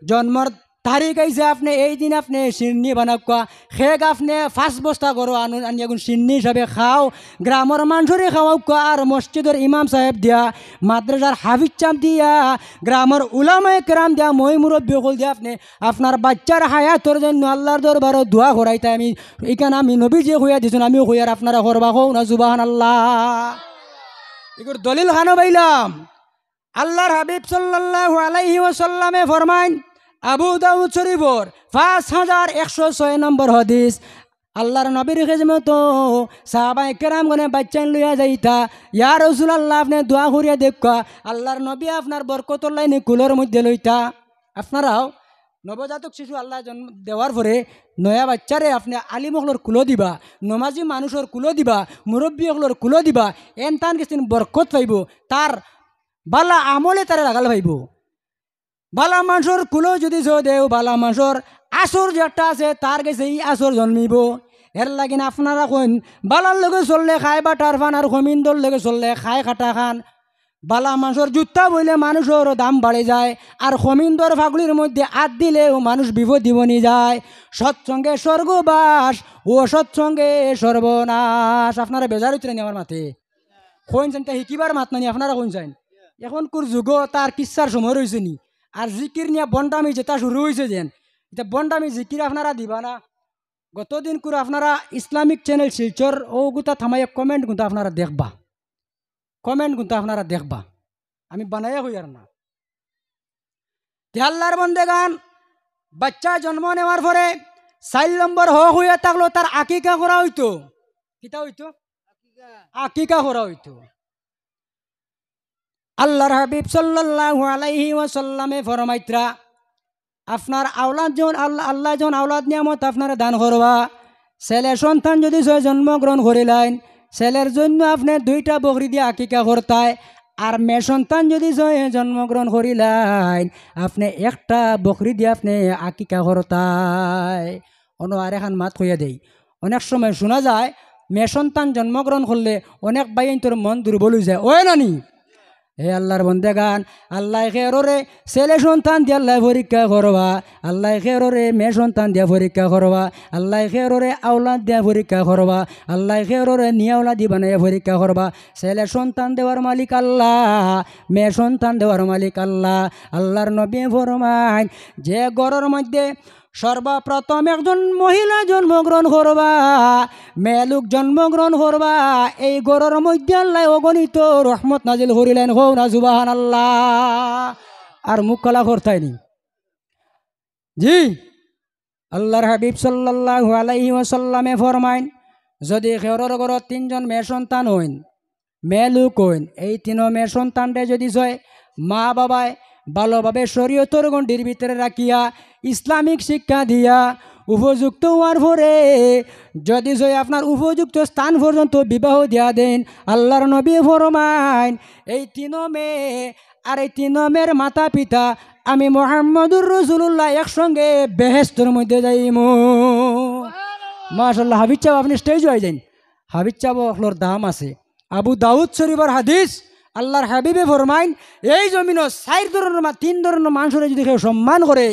জন্মর তারিখ আইছে, আপনি এই দিন আপনি সিন্নি বানাকা খেক আপনি 5 বস্তা করো আনিয়া সিন্নি হিসাবে খাও, গ্রামের মানুষরে খাওয়াও, আর মসজিদের ইমাম সাহেব দিয়া, মাদ্রাসার হাফিজ সাহেব দিয়া, গ্রামের উলামায়ে কেরাম দিয়া, মই মুরব্বী হল দিয়া আপনি আপনার বাচ্চার হায়াতর জন্য আল্লাহর দরবারে দোয়া করাইতে আমি এখানে আমি নবী যে হইয়া দিছুন আমিও হইয়ার আপনারা করবা, হও না সুবহানাল্লাহ। এগুর দলিল খানো পাইলাম। আল্লাহর হাবিব সাল্লাল্লাহু আলাইহি ওয়াসাল্লামে ফরমাইন, আবু দাউদ শরীফর 5106 নম্বর হাদিস, আল্লাহর নবীর খেজমত সাহাবায়ে কেরাম গনে বাচ্চা লইয়া যাইতা, ইয়া রাসূলুল্লাহ আপনি দোয়া করিয়া দেখা, আল্লাহর নবী আপনার বরকতর লাইনে কুলের মধ্যে লইতা। আপনারাও নবজাতক শিশু আল্লাহ জন্ম দেওয়ার পরে নয়া বাচ্চারে আপনি আলিমহলর কুলো দিবা, নমাজি মানুষের কুলো দিবা, মুরব্বী হলর কুলো দিবা, এন তান কিছু বরকত পাইব, তার বালা আমলে তারা লাগাল পাইব। বালা মানুষের কুলো যদি দেও, বালা মানুষের আসর যেটা আছে তার কাছে এই আসর জন্মিব। এর লাগিন আপনারা কোন বালার লগে চললে খায় বাটার ফান, আর খমিন্দর লগে চললে খায় খাটা খান। বালা মানুষের জুতা বইলে মানুষের দাম বাড়ে যায়, আর খমিন্দর ফাগুলির মধ্যে আত দিলেও মানুষ বিপদ দিবনি যায়। সৎসঙ্গে স্বর্গবাস ও সৎসঙ্গে সর্বনাশ। আপনারা বেজার হইতে আমার মাথে কোন চান তা শিকিবার মাত নানি, আপনারা কোন চান? এখন কোর যুগ তার কিচ্ছার সময় রয়েছে নি, আর জিকির নিয়ে বন্ডামি যেটা শুরু হয়েছে যেন, এটা বন্ডামি জিকির আপনারা দিবা না। গতদিন করে আপনারা ইসলামিক চ্যানেল শিলচর ও গুতা থামাইয়া কমেন্ট কিন্তু আপনারা দেখবা, কমেন্ট কিন্তু আপনারা দেখবা, আমি বানাইয়া হই আর না। আল্লাহর বন্দেগান বাচ্চা জন্ম নেওয়ার পরে 4 নম্বর হইয়া থাকলো তার আকিকা করা হইতো। কিতা হইতো? আকিকা করা হইতো। আল্লাহর হাবিব সাল্লাল্লাহু আলাইহি ওয়াসাল্লামে ফরমাইত্রা আপনার আওলাদ যখন আল্লাহ যখন আওলাদ নিয়ামত আপনারা দান করবা, ছেলে সন্তান যদি জন্মগ্রহণ করিলেন ছেলের জন্য আপনি 2টা বকরি দিয়ে আকিকা করতায়, আর মেয়ে সন্তান যদি জন্মগ্রহণ করিলেন আপনি 1টা বকরি দিয়ে আপনি আকিকা করতায়। আর এখন মাত কইয়া দেই, অনেক সময় শোনা যায় মেয়ে সন্তান জন্মগ্রহণ করলে অনেক বাইন তোর মন দুর্বল হয়ে যায়, ওই নানি। হে আল্লাহর বন্দেগান, আল্লাহ খেররে ছেলে সন্তান দিয়ে আল্লাহ পরীক্ষা করবা, আল্লাহ খেররে মেয়ে সন্তান দিয়ে পরীক্ষা করবা, আল্লাহ খেররে আওলাদ দিয়ে পরীক্ষা করবা, আল্লাহ খেররে নিয়ে আওলাদ দিয়ে বানাইয়া পরীক্ষা করবা। ছেলে সন্তান দেওয়ার মালিক আল্লাহ, মেয়ে সন্তান দেওয়ার মালিক আল্লাহ। আল্লাহর নবী ফরমায় যে ঘরের মধ্যে সর্বপ্রথম একজন মহিলা জন্মগ্রহণ করবা, মেয়ে লোক জন্মগ্রহণ করবা, এই ঘরের মধ্যে আল্লাহ অগণিত রহমত নাজিল করিলেন। হো না সুবহানাল্লাহ। আর মুখ কলা করতাইনি জি। আল্লাহর হাবিব সাল্লাল্লাহু আলাইহি ওয়াসাল্লামে ফরমাইন যদি খেরর ঘরত 3 জন মেয়ে সন্তান হইন, মেয়ে লোক হইন, এই 3 মেয়ে সন্তানটা যদি জয় মা বাবায় ভালোভাবে শরীয়তের গণ্ডির ভিতরে রাখিয়া ইসলামিক শিক্ষা দিয়া উপযুক্ত হওয়ার পরে যদি জয় আপনার উপযুক্ত স্থান পর্যন্ত বিবাহ দিয়া দেন, আল্লাহর নবী ফরমাইন এই 3 মেয়ে আর এই 3 মেয়ের মাতা পিতা আমি মুহাম্মদুর রাসূলুল্লাহ একসঙ্গে বেহেশতের মধ্যে যাইমু। মাশাআল্লাহ। হাবিব চাও আপনি স্টেজ হয়ে যান, হাবিব চাও আপনার দাম আছে। আবু দাউদ শরীফের হাদিস, আল্লাহর হাবিবে ফরমাইন এই জমিনও 4 ধরনের 3 ধরনের মানুষের যদি কেউ সম্মান করে,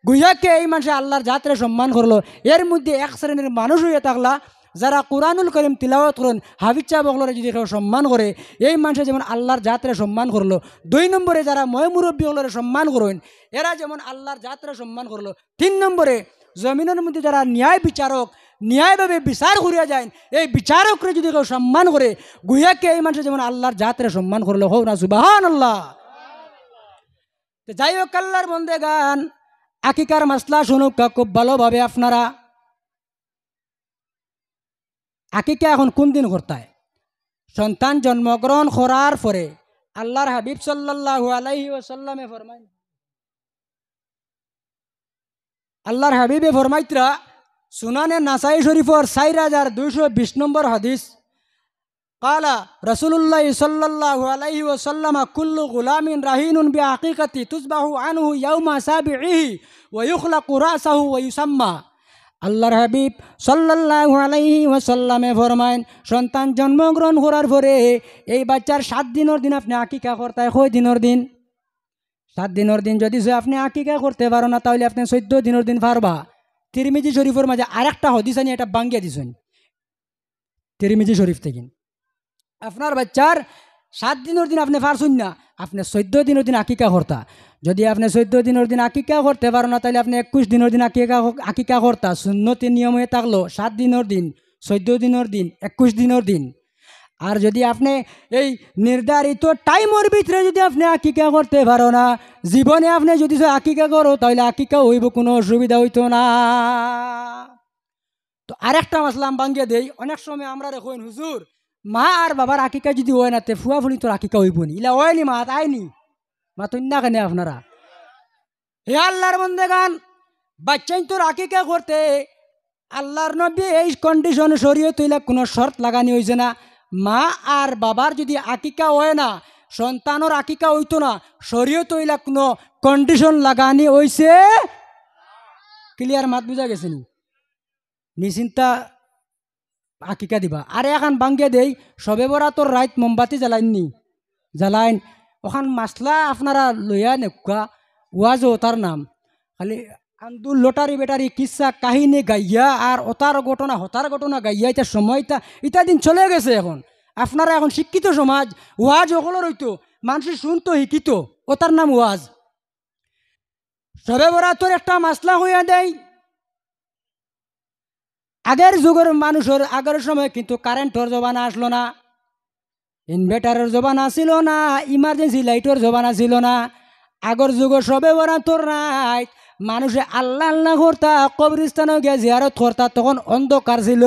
গুইয়াকে এই মানুষে আল্লাহর জাতরে সম্মান করলো, এর মধ্যে এক শ্রেণীর মানুষ হইয়া থাকলা যারা কুরআনুল কারীম তিলাওয়াত করেন, হাফিজ সাহেব বকলরে যদি কেউ সম্মান করে এই মানুষে যেমন আল্লাহর জাতরে সম্মান করলো। 2 নম্বরে যারা ময় মুরব্বী হলরে সম্মান করেন এরা যেমন আল্লাহর জাতরে সম্মান করলো। 3 নম্বরে জমিনের মধ্যে যারা ন্যায় বিচারক, ন্যায়ভাবে বিচার করিয়া যায় এই বিচারকরে যদি কেউ সম্মান করে, গুইয়াকে এই মানুষে যেমন আল্লাহর জাতরে সম্মান করলো। হো না সুবহানাল্লাহ। যাই হোক আল্লাহর বন্দেগান, আকিকার মাসলা শুনুক খুব ভালোভাবে আপনারা। আকিকা এখন কোন দিন করতায়? সন্তান জন্মগ্রহণ করার পরে। আল্লাহর হাবিব সাল্লাল্লাহু আলাইহি ওয়াসাল্লামে ফরমায়, আল্লাহর হাবিবে ফরমাইত্রা সুনানে নাসাই শরীফর 4220 নম্বর হাদিস, কালা রাসূলুল্লাহ সাল্লাল্লাহু আলাইহি ওয়াসাল্লাম কুল্লু গুলামিন রাহিনুন বিআকিকাতি তুসবাহু আনহু ইয়াউমা সাবিহি ওয়া ইখলাকু রাসাহু ওয়া ইউসাম্মা। আল্লাহর হাবিব সাল্লাল্লাহু আলাইহি ওয়াসাল্লামে ফরমায় সন্তান জন্মগ্রহণ করার পরে এই বাচ্চার 7 দিনের দিন আপনি আকিকা করতে। কয় দিনের দিন? 7 দিনের দিন। যদি আপনি আকিকা করতে পারো না তাহলে আপনি 14 দিনের দিন পারবা। তিরমিজি শরীফের মাঝে আরেকটা হাদিস আনি এটা বাঙ্গিয়ে দিছেন তিরমিজি শরীফ থেকে। আপনার বাচ্চার 7 দিনের দিন আপনি পারছেন না, আপনি 14 দিনের দিন আকিকা করতা। যদি আপনি 14 দিনের দিন আকিকা করতে পারো না তাহলে আপনি 21 দিনের দিন আকিকা করতা। সুন্নতি নিয়ম হয়ে থাকলো 7 দিনের দিন, 14 দিনের দিন, 21 দিনের দিন। আর যদি আপনি এই নির্ধারিত টাইমের ভিতরে যদি আপনি আকিকা করতে পারো না, জীবনে আপনি যদি আকিকা করো তাহলে আকিকা হইব, কোনো অসুবিধা হইতো না। তো আরেকটা মাসলাম বাঙ্গিয়ে দেই। অনেক সময় আমরা দেখুন হুজুর মা আর বাবার আকিকা যদি হয় না তে ফুয়া ফুলি তোর আকিকা হইব নি, ইলা হয়নি মা তাইনি মা তুই না কেন আপনারা। হে আল্লাহর বন্দেগান, বাচ্চাই তোর আকিকা করতে আল্লাহর নবী এই কন্ডিশন শরীয়ত হইলে কোনো শর্ত লাগানি হয়েছে না। মা আর বাবার যদি আকিকা হয় না, সন্তানের আকিকা হইতো না, শরীয়ত হইলে কোনো কন্ডিশন লাগানি হয়েছে। ক্লিয়ার? মাত বুঝা গেছে নি? নিশ্চিন্তা আকিকা দিবা। আরে এখন বাঙ্গিয়ে দেই, সবে বরাতর রাত মোমবাতি জ্বালাইননি, জ্বালাইন ওখান মাসলা আপনারা লইয়া নেকা ওয়াজ ওতার নাম খালি আন্দুল লটারি বেটারি কিসা কাহিনী গাইয়া আর ওতার ঘটনা হতার ঘটনা গাইয়া এটা সময়টা ইটা দিন চলে গেছে। এখন আপনারা এখন শিক্ষিত সমাজ, ওয়াজ সকলের হইতো, মানুষ শুনতো শিক্ষিত, ওতার নাম ওয়াজ। সবে বরাতর একটা মাসলা হইয়া দেয়, আগের যুগের মানুষের আগের সময় কিন্তু কারেন্টর জমানা আসলো না, ইনভার্টারের জমানা ছিল না, ইমার্জেন্সি লাইটের জমানা ছিল না। আগর যুগের সবে বরাতর নাই, মানুষে আল্লাহ আল্লাহ করতা, কবরস্থানে গিয়ে জিয়ারত করতা, তখন অন্ধকার ছিল।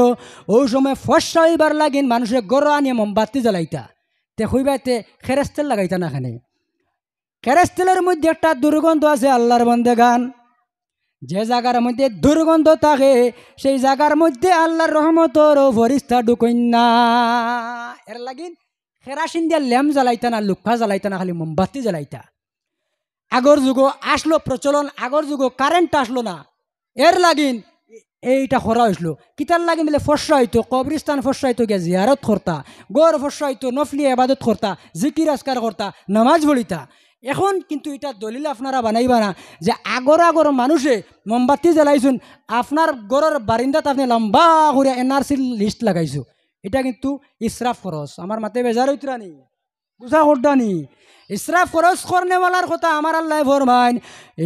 ওই সময় ফর্সা হইবার লাগিন মানুষে গড় আনিয়ে মোমবাতি জ্বালাইতা, তে হইবাইতে খেরেস্তেল লাগাইতা না। খানে খেরেস্তেলের মধ্যে একটা দুর্গন্ধ আছে আল্লাহর বন্দেগান। যে জায়গার মধ্যে দুর্গন্ধ থাকে সেই জায়গার মধ্যে আল্লাহর রহমতর ফরিস্তা ঢুকইন না। এর লাগিন কেরাসিন দিয়ে ল্যাম্প জ্বালাইতা না, লুক্ষা জ্বালাইতা না, খালি মোমবাতি জ্বালাইতা। আগর যুগ আসলো প্রচলন, আগর যুগ কারেন্ট আসলো না, এর লাগিন এইটা করা হয়েছিল। কিতার লাগিন বলে ফর্সা হইতো, কবরিস্তান ফর্সা হইতো গিয়া জিয়ারত করতা, গড় ফর্সা হইতো নফলি আবাদত করতা, জিকির আজকার করতা, নামাজ পড়িতা। এখন কিন্তু এটা দলিল আপনারা বানাইবা না যে আগর আগর মানুষে মোমবাতি জ্বালাইছুন, আপনার গড়ের বারিন্দাত আপনি লম্বা করে এনআরসির লিস্ট লাগাইছো। এটা কিন্তু ইসরাফ খরচ। আমার মাতে বেজার হইতরা নি, বুঝা করডা নি। ইসরাফ খরচ করনেওয়ালার কথা আমার আল্লাহ ফরমাইন,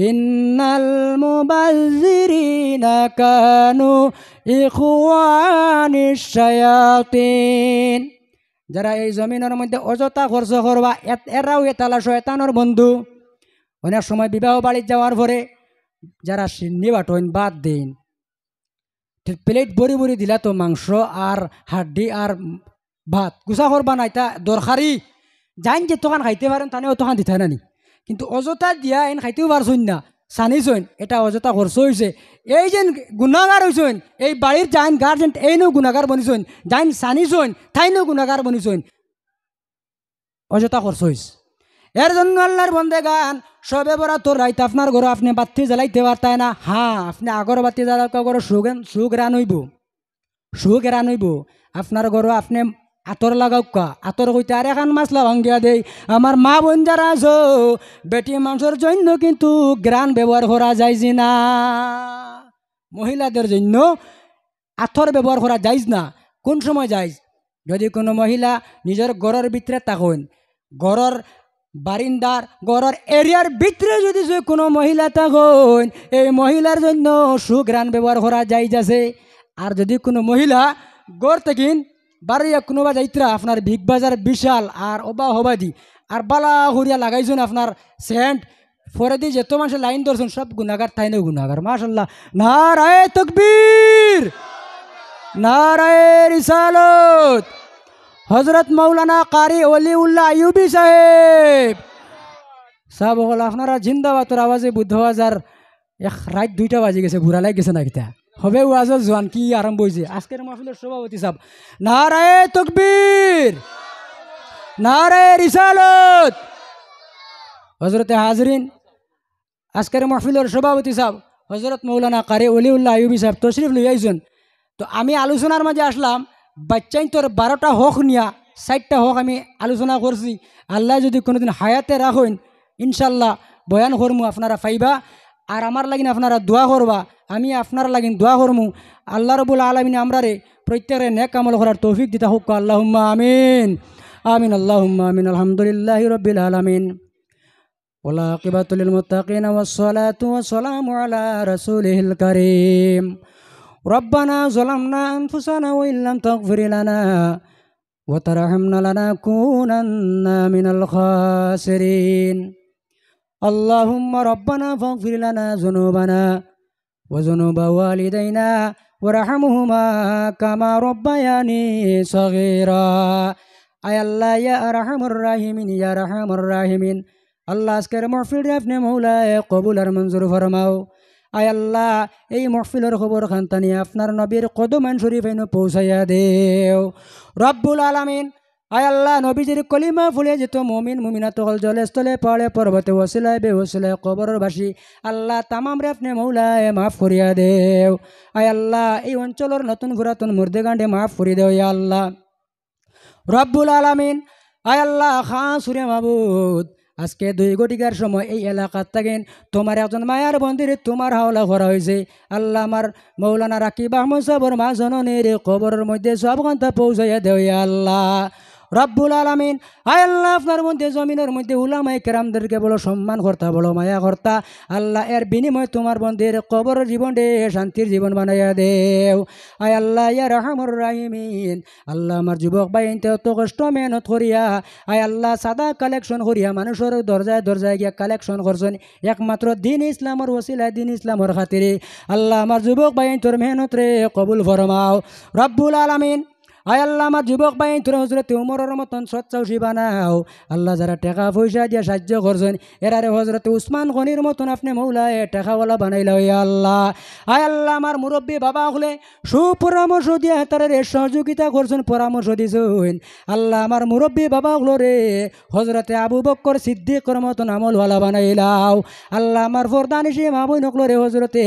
ইন্নাল মুবাজ্জিরিনা কানু ইখওয়ানিশ শায়াতিন। যারা এই জমিনের মধ্যে অযথা খরচ করবা, এরাও এতালা শয়তানোর বন্ধু। অনেক সময় বিবাহ বাড়িতে যাওয়ার পরে যারা সিন্নি বাটন বাদ দিন, প্লেট বড়ি বড়ি দিলা তো মাংস আর হাড্ডি আর ভাত গুছা করবা না, এটা দরকারি। জান যে তোখান খাইতে পারেন তানেও তোখান দিতে নানি, কিন্তু অযথা দিয়া এন খাইতেও পারছইন না, জানিছইন এটা অযথা খরচ হয়েছে। এই যে গুণাগার হয়েছেন, এই বাড়ির যাইন গার্জেন এইনো গুণাগার বনিছইন, যাইন জানিছইন তাইনো গুণাগার বনিছইন, অযথা খরচ হয়েছে। এর জন্য আল্লাহর বন্দেগান সবে বরাতর রাইতে আপনার ঘরে আপনি বাতি জ্বালাইতে পারতায় না। হ্যাঁ, আপনি আগর বাতি জ্বালাও ঘরে সুখ রান হইব, সুখ রান হইব। আপনার ঘরে আপনি আতর লাগাও কা, আতর কইতে আর এখন মাছলা ভাঙ্গিয়া দেই। আমার মা বোন যারা আছো, বেটি মানুষের জন্য কিন্তু গ্রান ব্যবহার করা যায় না, মহিলাদের জন্য আতর ব্যবহার করা যাইজ না। কোন সময় যাইজ? যদি কোনো মহিলা নিজের ঘরের ভিতরে থাকেন, ঘরের বারিন্দার ঘরের এরিয়ার ভিতরে যদি কোনো মহিলা থাকেন, এই মহিলার জন্য সুগ্রাণ ব্যবহার করা যাইজ আছে। আর যদি কোনো মহিলা গড় থেকেন বাড়িয়া কোনোবা যাইত্রা, আপনার বিগ বাজার বিশাল আর অবা হবাদি আর বালা হরিয়া লাগাইছেন আপনার সেন্ট, পরে দিয়ে যেত মানুষের লাইন ধরছেন, সব গুণাগার তাইনে গুণাগার। মাশাল্লাহ, নারায়ে তাকবীর, নারায়ে রিসালত। হজরত মৌলানা কারি ওলিউল্লাহ আইয়ুবী সাহেব সাহেব হল আপনারা জিন্দাবাদর আওয়াজে বুদ্ধ বাজার এক রাত 2টা বাজে গেছে, ঘুরা লাগ গেছে না কিতা হবে ওয়াজর জোয়ান কি আরম্ভ হয়েছে। আজকের মাহফিলের সভাপতি সাহেব, নারায়ে তাকবীর, নারায়ে রিসালত। হজরতে হাজরিন, আজকের মাহফিলের সভাপতি সাহেব হজরত মৌলানা কারি ওলিউল্লাহ আইয়ুবী সাহেব তশরিফ লই আইছেন। তো আমি আলোচনার মাঝে আসলাম, বাচ্চাই তোর 12টা হক নিয়া 60টা হক আমি আলোচনা করছি। আল্লাহ যদি কোনোদিন হায়াতে রাখেন ইনশাল্লাহ বয়ান করমু, আপনারা পাইবা। আর আমার লাগিন আপনারা দোয়া করবা, আমি আপনার লাগিন দোয়া করমু। আল্লাহ রবুল আলমিন আমরারে প্রত্যেকের নেক আমল করার তৌফিক দিতা হোক, আল্লাহুম্মা আমিন, আমিন, আল্লাহুম্মা আমিন। আলহামদুলিল্লাহি রাব্বিল আলামিন, ওয়াল আকিবাতু লিল মুত্তাকিন, ওয়াসসালাতু ওয়াসসালামু আলা রাসূলিল কারীম। ربنا ظلمنا أنفسنا وإن لم تغفر لنا وترحمنا لنكونن من الخاسرين. اللهم ربنا فاغفر لنا ذنوبنا وذنوب والدينا وارحمهما كما ربياني صغيرا. আয় আল্লাহ ইয়া আরহামুর রাহিমিন, ইয়া আরহামুর রাহিমিন। আল্লাহ আজকের মাহফিল আপনি মৌলায়ে কবুল আর মঞ্জুর ফরমাও। আয় আল্লাহ এই মাহফিলের খবর খানতানি আপনার নবীর কদমান শরীফ এনে পৌঁছাইয়া দেও রব্বুল আলামিন। আয় আল্লাহ নবীজির কলিমা ফুলে যেত মুমিন মুমিনাত হল জলে স্থলে পাহাড়ে পর্বতে ওসিলায় বেওসিলায় কবরের বাসী আল্লাহ তামাম রে আপনি মৌলায় মাফ করিয়া দেও। আয় আল্লাহ এই অঞ্চলের নতুন পুরাতন মুর্দে গান্ডে মাফ করি দেও ইয়া আল্লাহ রব্বুল আলামিন। আয় আল্লাহ খান সুরে মাহবুদ, আজকে 2 ঘটিকার সময় এই এলাকার থাকেন তোমার একজন মায়ার মন্দিরে তোমার হাওলা করা হয়েছে। আল্লাহ আমার মৌলানা রাকিব আহমদ সাহেবের মা জননীর কবরের মধ্যে সব ঘন্টা পৌঁছাইয়া দেও ইয়া আল্লাহ রব্বুল আলামিন। আয় আল্লাহ আপনার মধ্যে জমিনের মধ্যে উলামায়ে কেরামদেরকে বলো সম্মান কর্তা, বলো মায়া কর্তা। আল্লাহ এর বিনিময়ে তোমার বন্ধের কবর জীবন দে শান্তির জীবন বানাইয়া দেও। আয় আল্লাহ ইয়া রাহমার রাহিমিন। আল্লাহ আমার যুবক ভাই অত কষ্ট মেহনত করিয়া আয় আল্লাহ সাদা কালেকশন করিয়া মানুষের দরজায় দরজায় গিয়া কালেকশন করছেন একমাত্র দিন ইসলামর ওসিলায়, দিন ইসলামর খাতিরে। আল্লাহ আমার যুবক ভাই তোর মেহনত রে কবুল ফরমাও রব্বুল আলামিন। আয় আল্লাহ আমার যুবক ভাই তোর হজরত উমরের মতন সচ্চাউসি বানাও। আল্লাহ যারা টাকা পয়সা দিয়ে সাহায্য করছেন এরারে হজরত উসমান গনির মতন আপনি মৌলায় টাকাওয়ালা বানাইলা ইয়া আল্লাহ। আয় আল্লাহ আমার মুরব্বী বাবা হলে সুপরামর্শ দিয়ে তারা সহযোগিতা করছেন, পরামর্শ দিয়েছেন। আল্লাহ আমার মুরব্বী বাবা হলো রে হজরতে আবু বক্কর সিদ্দিকর মতন আমলওয়ালা বানাইলাও। আল্লাহ আমার ফরদানিসি মা বই নকলো রে হজরতে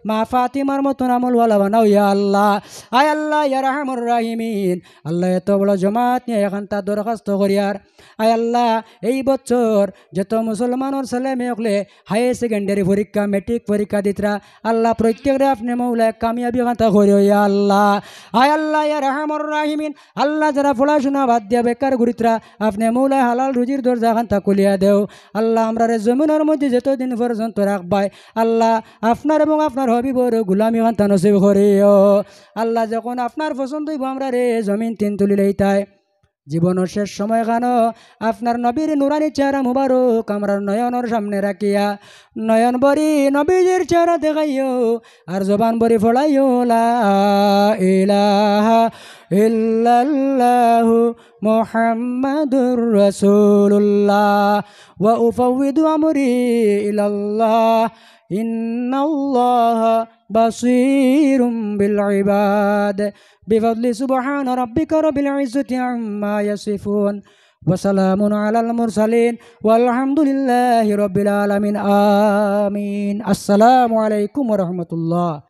মা ফাতিমার মতন আমলওয়ালা বানাও ইয়া আল্লাহ। আয় আল্লাহ ইয়া রাহমার রাহিমিন। আল্লাহ এত বড় জমাত নিয়ে এখন তার দরখাস্ত করিয়ার। আয় আল্লাহ এই বছর যত মুসলমানের ছেলে মেয়ে হলে হায়ার সেকেন্ডারি পরীক্ষা মেট্রিক পরীক্ষা দিতরা আল্লাহ প্রত্যেকরে আপনি মৌলায় কামিয়াবি খান্তা করিও ইয়া আল্লাহ। আয় আল্লাহ ইয়া রাহমার রাহিমিন। আল্লাহ যারা পড়াশোনা বাদ দিয়া বেকার ঘুরিতরা আপনি মৌলায় হালাল রুজির দরজা খান্তা খুলিয়া দেও। আল্লাহ আমরা জমিনের মধ্যে যতদিন পর্যন্ত রাখবাই আল্লাহ আপনার এবং আপনার হবিবর গুলামি খান্তা নসিব করিও। আল্লাহ যখন আপনার পছন্দ হইব আমরা রে জমিন তিন তুলিলেই তাই জীবনের শেষ সময় গান আপনার নবীর নুরানি চেহারা মুবারক আমরা নয়নের সামনে রাখিয়া নয়ন বরি নবীজির চেহারা দেখাইও আর জবান বরি ফলাইও লা ইলাহা ইল্লাল্লাহু মুহাম্মাদুর রাসূলুল্লাহ ওয়া উফাউযিদু আমরি ইলাল্লাহ ইন্নাল্লাহা বাসীরুম বিল ইবাদ বিফadli সুবহান রাব্বিকা রাব্বিল ইজ্জাতি আম্মা ইয়াসিফুন ওয়া সালামুন আলাল মুরসালিন ওয়ালহামদুলিল্লাহি রাব্বিল আলামিন আমিন। আসসালামু আলাইকুম ওয়া রাহমাতুল্লাহ।